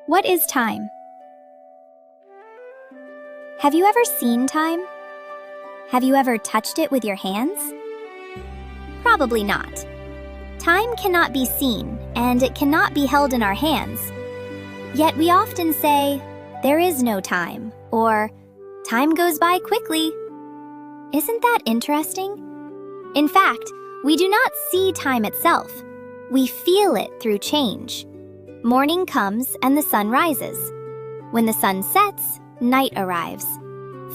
What is time? Have you ever seen time? Have you ever touched it with your hands? Probably not. Time cannot be seen, and it cannot be held in our hands. Yet we often say, "There is no time," or "Time goes by quickly." Isn't that interesting? In fact, we do not see time itself. We feel it through change. Morning comes and the sun rises. When the sun sets, night arrives.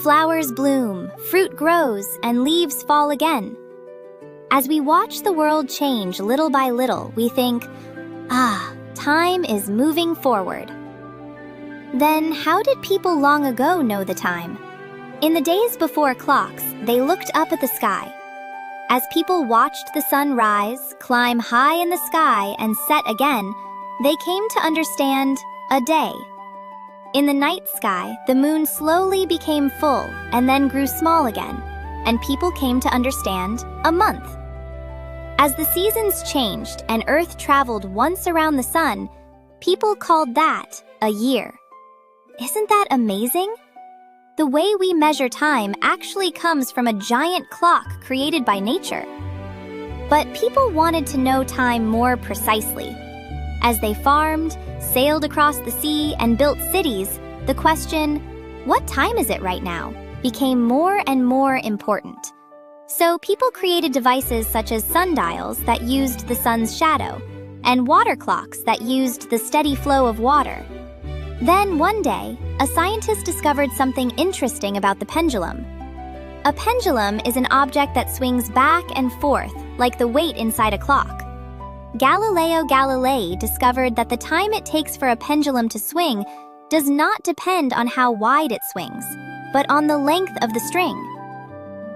Flowers bloom, fruit grows, and leaves fall again. As we watch the world change little by little, we think, time is moving forward. Then how did people long ago know the time? In the days before clocks, they looked up at the sky. As people watched the sun rise, climb high in the sky, and set again, they came to understand a day. In the night sky, the moon slowly became full and then grew small again, and people came to understand a month. As the seasons changed and Earth traveled once around the sun, people called that a year. Isn't that amazing? The way we measure time actually comes from a giant clock created by nature. But people wanted to know time more precisely. As they farmed, sailed across the sea, and built cities, the question, "What time is it right now?" became more and more important. So people created devices such as sundials that used the sun's shadow, and water clocks that used the steady flow of water. Then one day, a scientist discovered something interesting about the pendulum. A pendulum is an object that swings back and forth like the weight inside a clock. Galileo Galilei discovered that the time it takes for a pendulum to swing does not depend on how wide it swings, but on the length of the string.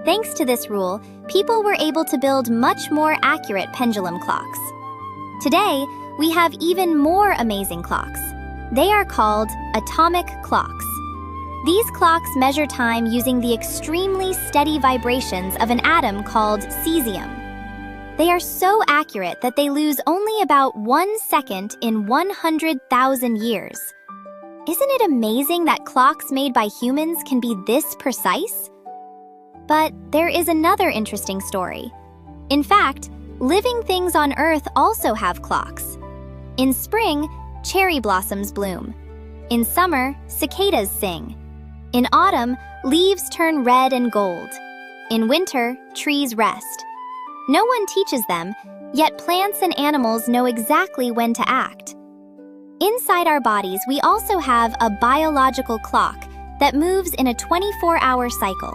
Thanks to this rule, people were able to build much more accurate pendulum clocks. Today, we have even more amazing clocks. They are called atomic clocks. These clocks measure time using the extremely steady vibrations of an atom called cesium. They are so accurate that they lose only about 1 second in 100,000 years. Isn't it amazing that clocks made by humans can be this precise? But there is another interesting story. In fact, living things on Earth also have clocks. In spring, cherry blossoms bloom. In summer, cicadas sing. In autumn, leaves turn red and gold. In winter, trees rest. No one teaches them, yet plants and animals know exactly when to act. Inside our bodies, we also have a biological clock that moves in a 24-hour cycle.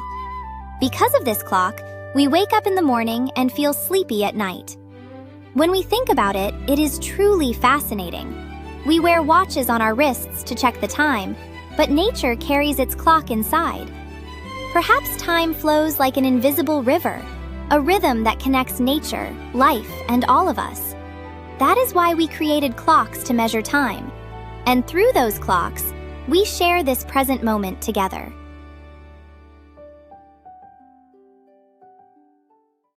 Because of this clock, we wake up in the morning and feel sleepy at night. When we think about it, it is truly fascinating. We wear watches on our wrists to check the time, but nature carries its clock inside. Perhaps time flows like an invisible river, a rhythm that connects nature, life, and all of us. That is why we created clocks to measure time. And through those clocks, we share this present moment together.